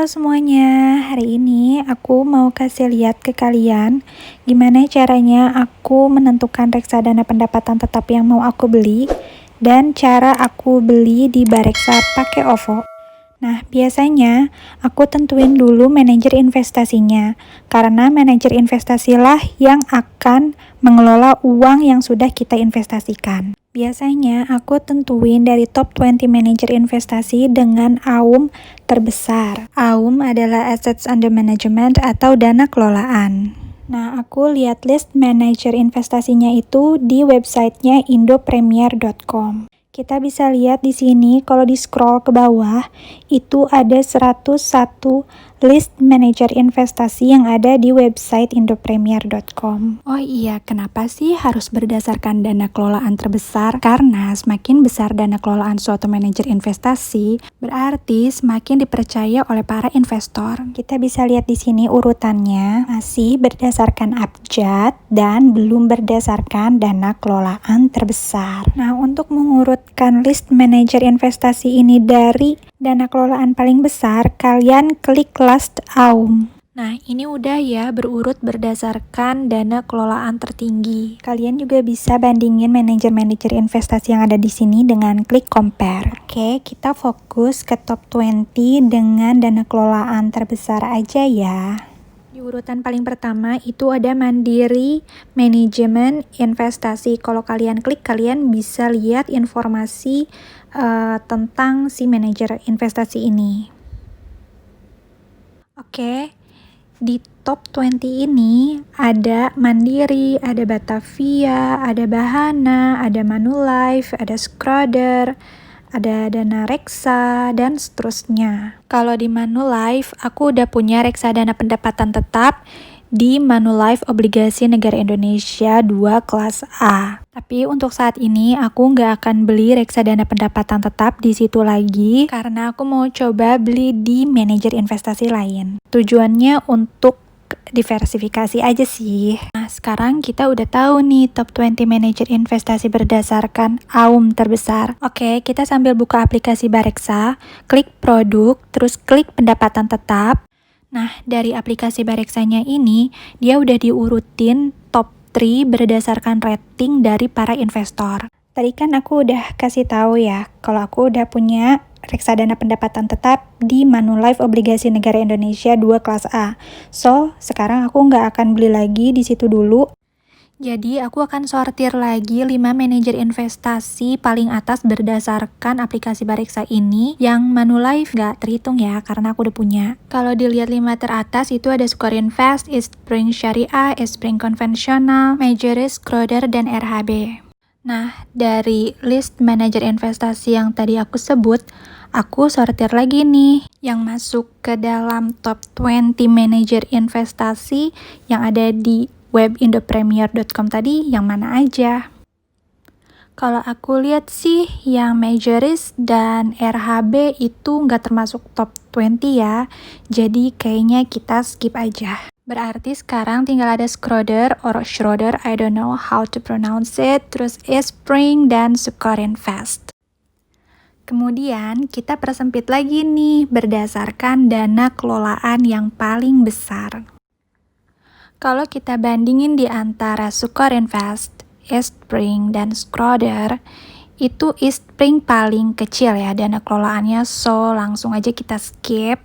semuanya, hari ini aku mau kasih lihat ke kalian gimana caranya aku menentukan reksadana pendapatan tetap yang mau aku beli dan cara aku beli di Bareksa pakai OVO. Nah, biasanya aku tentuin dulu manajer investasinya, karena manajer investasilah yang akan mengelola uang yang sudah kita investasikan. Biasanya aku tentuin dari top 20 manajer investasi dengan AUM terbesar. AUM adalah Assets Under Management atau dana kelolaan. Nah, aku lihat list manajer investasinya itu di websitenya indopremier.com. Kita bisa lihat di sini kalau di scroll ke bawah itu ada 101 list manajer investasi yang ada di website indopremier.com. Oh iya, kenapa sih harus berdasarkan dana kelolaan terbesar? Karena semakin besar dana kelolaan suatu manajer investasi, berarti semakin dipercaya oleh para investor. Kita bisa lihat di sini urutannya masih berdasarkan abjad dan belum berdasarkan dana kelolaan terbesar. Nah, untuk mengurutkan list manajer investasi ini dari dana kelolaan paling besar, kalian klik last AUM. Nah, ini udah ya berurut berdasarkan dana kelolaan tertinggi. Kalian juga bisa bandingin manajer-manajer investasi yang ada di sini dengan klik compare. Oke, kita fokus ke top 20 dengan dana kelolaan terbesar aja ya. Di urutan paling pertama itu ada Mandiri Manajemen Investasi. Kalau kalian klik, kalian bisa lihat informasi tentang si manajer investasi ini. Oke, di top 20 ini ada Mandiri, ada Batavia, ada Bahana, ada Manulife, ada Schroder, ada Dana Reksa, dan seterusnya. Kalau di Manulife, aku udah punya reksadana pendapatan tetap di Manulife Obligasi Negara Indonesia 2 kelas A. Tapi untuk saat ini aku nggak akan beli reksadana pendapatan tetap di situ lagi karena aku mau coba beli di manajer investasi lain. Tujuannya untuk diversifikasi aja sih. Nah, sekarang kita udah tahu nih top 20 manajer investasi berdasarkan AUM terbesar. Oke, kita sambil buka aplikasi Bareksa, klik produk, terus klik pendapatan tetap. Nah, dari aplikasi Bareksanya ini, dia udah diurutin top 3 berdasarkan rating dari para investor. Tadi kan aku udah kasih tahu ya, kalau aku udah punya reksadana pendapatan tetap di Manulife Obligasi Negara Indonesia 2 kelas A. So, sekarang aku nggak akan beli lagi di situ dulu. Jadi, aku akan sortir lagi 5 manajer investasi paling atas berdasarkan aplikasi Bareksa ini. Yang Manulife nggak terhitung ya, karena aku udah punya. Kalau dilihat 5 teratas, itu ada Scorinvest, Eastspring Syariah, Eastspring Konvensional, Majoris, Schroder, dan RHB. Nah, dari list manajer investasi yang tadi aku sebut, aku sortir lagi nih yang masuk ke dalam top 20 manajer investasi yang ada di web indopremier.com tadi yang mana aja. Kalau aku lihat sih yang Majoris dan RHB itu nggak termasuk top 20 ya, jadi kayaknya kita skip aja. Berarti sekarang tinggal ada Schroder or Schroder, I don't know how to pronounce it, terus Eastspring dan Scorinvest. Kemudian kita persempit lagi nih berdasarkan dana kelolaan yang paling besar. Kalau kita bandingin di antara Scorinvest, Eastspring, dan Schroder, itu Eastspring paling kecil ya dana kelolaannya, so langsung aja kita skip.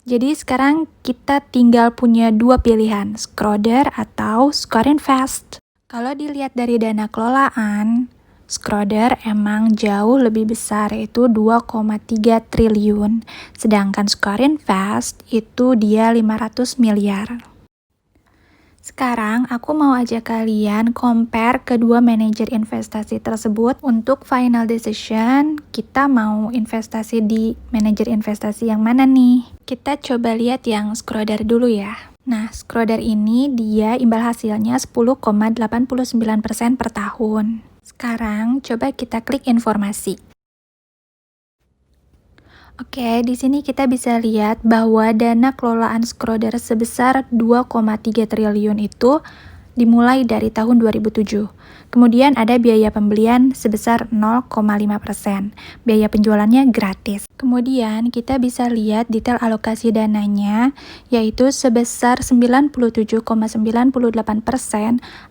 Jadi sekarang kita tinggal punya 2 pilihan, Schroder atau Scorinvest. Kalau dilihat dari dana kelolaan, Schroder emang jauh lebih besar, yaitu 2,3 triliun. Sedangkan Scorinvest itu dia 500 miliar. Sekarang aku mau ajak kalian compare kedua manajer investasi tersebut. Untuk final decision, kita mau investasi di manajer investasi yang mana nih? Kita coba lihat yang Schroder dulu ya. Nah, Schroder ini dia imbal hasilnya 10,89% per tahun. Sekarang coba kita klik informasi. Oke, di sini kita bisa lihat bahwa dana kelolaan Schroder sebesar 2,3 triliun itu dimulai dari tahun 2007. Kemudian ada biaya pembelian sebesar 0,5%. Biaya penjualannya gratis. Kemudian kita bisa lihat detail alokasi dananya, yaitu sebesar 97,98%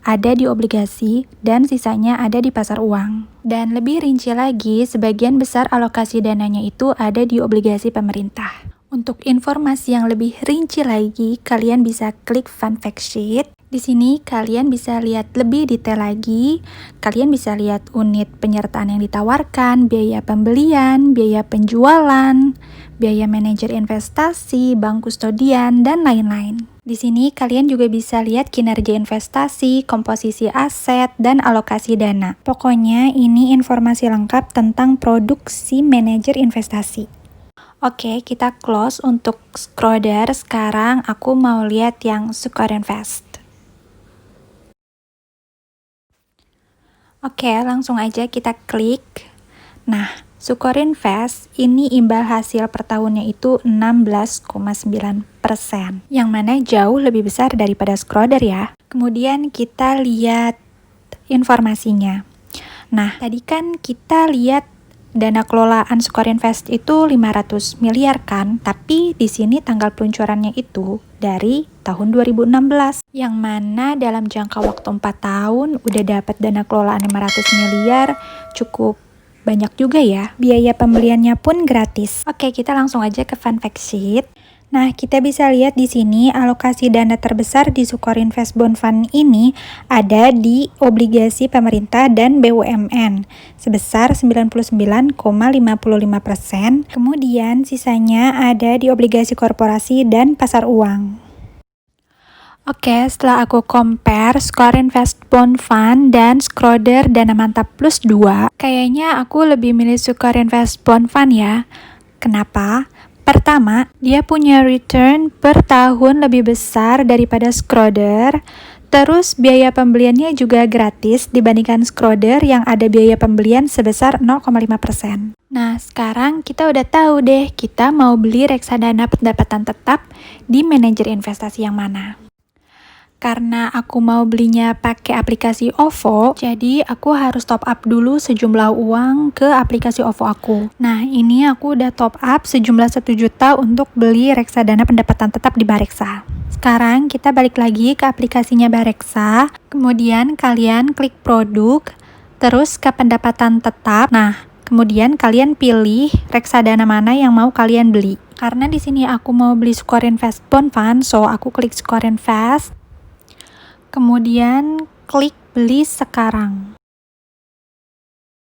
ada di obligasi dan sisanya ada di pasar uang. Dan lebih rinci lagi, sebagian besar alokasi dananya itu ada di obligasi pemerintah. Untuk informasi yang lebih rinci lagi, kalian bisa klik fun fact sheet. Di sini kalian bisa lihat lebih detail lagi. Kalian bisa lihat unit penyertaan yang ditawarkan, biaya pembelian, biaya penjualan, biaya manajer investasi, bank kustodian, dan lain-lain. Di sini kalian juga bisa lihat kinerja investasi, komposisi aset, dan alokasi dana. Pokoknya ini informasi lengkap tentang produksi manajer investasi. Oke, kita close untuk Schroder. Sekarang aku mau lihat yang SukarinVest. Oke, langsung aja kita klik. Nah, SukarinVest ini imbal hasil per tahunnya itu 16,9%, yang mana jauh lebih besar daripada Schroder ya. Kemudian kita lihat informasinya. Nah, tadi kan kita lihat dana kelolaan SukarinVest itu 500 miliar kan, tapi di sini tanggal peluncurannya itu dari tahun 2016, yang mana dalam jangka waktu 4 tahun udah dapat dana kelolaan 500 miliar, cukup banyak juga ya. Biaya pembeliannya pun gratis. Oke, kita langsung aja ke fun fact sheet. Nah, kita bisa lihat di sini alokasi dana terbesar di SukarinVest Bond Fund ini ada di obligasi pemerintah dan BUMN sebesar 99,55%. Kemudian sisanya ada di obligasi korporasi dan pasar uang. Oke, setelah aku compare SukarinVest Bond Fund dan Schroder Dana Mantap Plus 2, kayaknya aku lebih milih SukarinVest Bond Fund ya. Kenapa? Pertama, dia punya return per tahun lebih besar daripada Schroder. Terus biaya pembeliannya juga gratis dibandingkan Schroder yang ada biaya pembelian sebesar 0,5%. Nah, sekarang kita udah tahu deh kita mau beli reksadana pendapatan tetap di manajer investasi yang mana. Karena aku mau belinya pakai aplikasi OVO, jadi aku harus top up dulu sejumlah uang ke aplikasi OVO aku. Nah, ini aku udah top up sejumlah 1 juta untuk beli reksadana pendapatan tetap di Bareksa. Sekarang kita balik lagi ke aplikasinya Bareksa, kemudian kalian klik produk, terus ke pendapatan tetap. Nah, kemudian kalian pilih reksadana mana yang mau kalian beli. Karena di sini aku mau beli SukarinVest Bond Fund, so aku klik SukarinVest. Kemudian klik beli sekarang.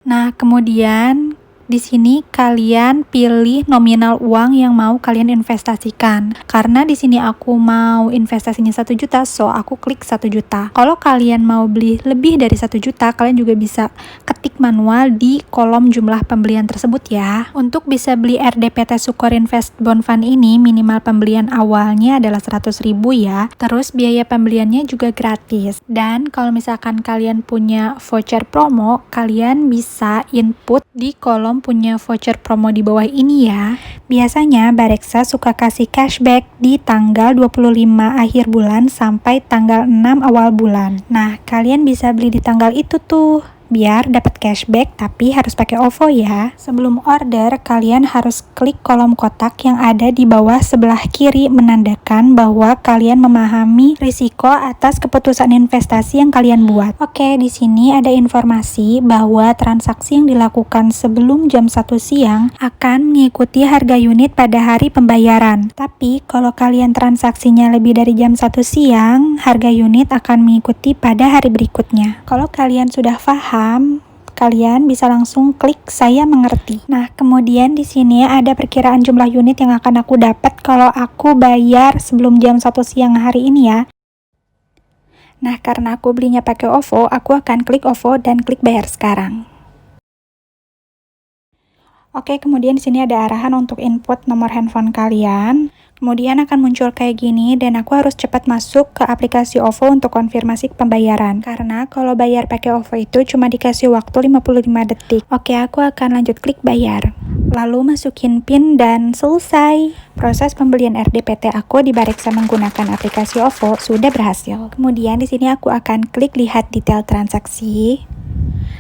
Nah, kemudian di sini kalian pilih nominal uang yang mau kalian investasikan. Karena di sini aku mau investasinya 1 juta, so aku klik 1 juta. Kalau kalian mau beli lebih dari 1 juta, kalian juga bisa ketik manual di kolom jumlah pembelian tersebut ya. Untuk bisa beli RDPT SukarinVest Bond Fund ini, minimal pembelian awalnya adalah 100.000 ya. Terus biaya pembeliannya juga gratis. Dan kalau misalkan kalian punya voucher promo, kalian bisa input di kolom punya voucher promo di bawah ini ya. Biasanya Bareksa suka kasih cashback di tanggal 25 akhir bulan sampai tanggal 6 awal bulan. Nah, kalian bisa beli di tanggal itu tuh, biar dapat cashback, tapi harus pakai OVO ya. Sebelum order, kalian harus klik kolom kotak yang ada di bawah sebelah kiri menandakan bahwa kalian memahami risiko atas keputusan investasi yang kalian buat. Oke, di sini ada informasi bahwa transaksi yang dilakukan sebelum jam 1 siang akan mengikuti harga unit pada hari pembayaran. Tapi kalau kalian transaksinya lebih dari jam 1 siang, harga unit akan mengikuti pada hari berikutnya. Kalau kalian sudah paham, kalian bisa langsung klik saya mengerti. Nah, kemudian di sini ada perkiraan jumlah unit yang akan aku dapat kalau aku bayar sebelum jam 1 siang hari ini ya. Nah, karena aku belinya pakai OVO, aku akan klik OVO dan klik bayar sekarang. Oke, kemudian di sini ada arahan untuk input nomor handphone kalian. Kemudian akan muncul kayak gini dan aku harus cepat masuk ke aplikasi OVO untuk konfirmasi pembayaran. Karena kalau bayar pakai OVO itu cuma dikasih waktu 55 detik. Oke, aku akan lanjut klik bayar. lalu masukin PIN dan selesai. Proses pembelian RDPT aku di Bareksa menggunakan aplikasi OVO sudah berhasil. Kemudian di sini aku akan klik lihat detail transaksi.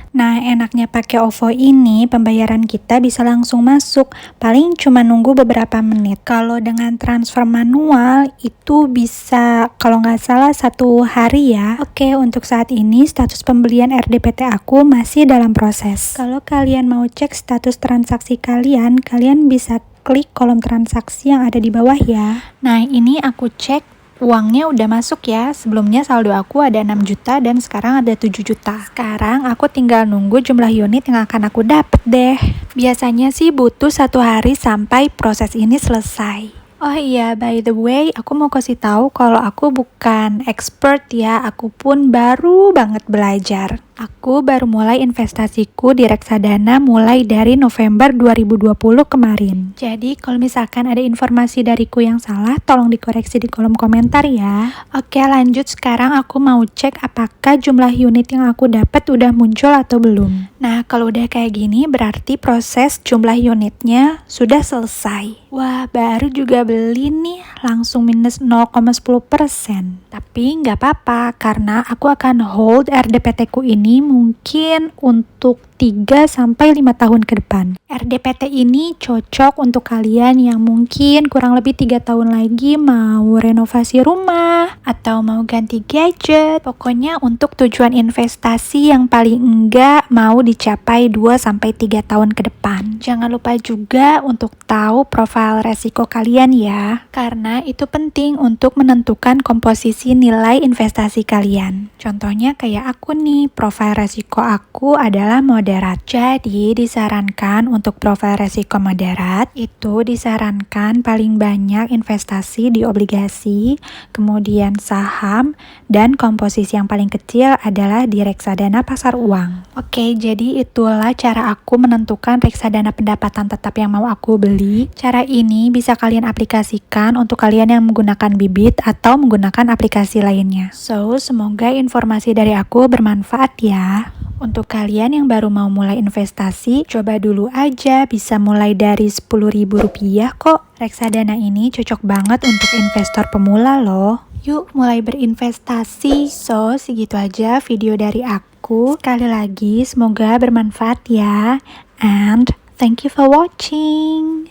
Nah, enaknya pakai OVO ini, pembayaran kita bisa langsung masuk. Paling cuma nunggu beberapa menit. Kalau dengan transfer manual, itu bisa, kalau nggak salah, 1 hari ya. Oke, untuk saat ini, status pembelian RDPT aku masih dalam proses. Kalau kalian mau cek status transaksi kalian bisa klik kolom transaksi yang ada di bawah ya. Nah, ini aku cek. Uangnya udah masuk ya, sebelumnya saldo aku ada 6 juta dan sekarang ada 7 juta. Sekarang aku tinggal nunggu jumlah unit yang akan aku dapet deh. Biasanya sih butuh 1 hari sampai proses ini selesai. Oh iya, by the way, aku mau kasih tahu kalau aku bukan expert ya, aku pun baru banget belajar. Aku baru mulai investasiku di reksadana mulai dari November 2020 kemarin. Jadi kalau misalkan ada informasi dariku yang salah, tolong dikoreksi di kolom komentar ya. Oke, lanjut, sekarang aku mau cek apakah jumlah unit yang aku dapat udah muncul atau belum. Nah, kalau udah kayak gini berarti proses jumlah unitnya sudah selesai. Wah, baru juga beli nih, langsung minus 0,10%. Tapi nggak apa-apa, karena aku akan hold RDPT ku ini mungkin untuk 3-5 tahun ke depan. RDPT ini cocok untuk kalian yang mungkin kurang lebih 3 tahun lagi mau renovasi rumah atau mau ganti gadget. Pokoknya untuk tujuan investasi yang paling enggak mau dicapai 2-3 tahun ke depan. Jangan lupa juga untuk tahu profil resiko kalian ya, karena itu penting untuk menentukan komposisi nilai investasi kalian. Contohnya kayak aku nih, profil resiko aku adalah moderat. Jadi disarankan untuk profil resiko moderat itu disarankan paling banyak investasi di obligasi, kemudian saham, dan komposisi yang paling kecil adalah di reksadana pasar uang. Oke, jadi itulah cara aku menentukan reksadana pendapatan tetap yang mau aku beli. Cara ini bisa kalian aplikasikan untuk kalian yang menggunakan bibit atau menggunakan aplikasi lainnya. So, semoga informasi dari aku bermanfaat ya. Untuk kalian yang baru mau mulai investasi, coba dulu aja, bisa mulai dari Rp10.000 kok. Reksadana ini cocok banget untuk investor pemula loh. Yuk mulai berinvestasi. So, segitu aja video dari aku. Sekali lagi, semoga bermanfaat ya. And thank you for watching.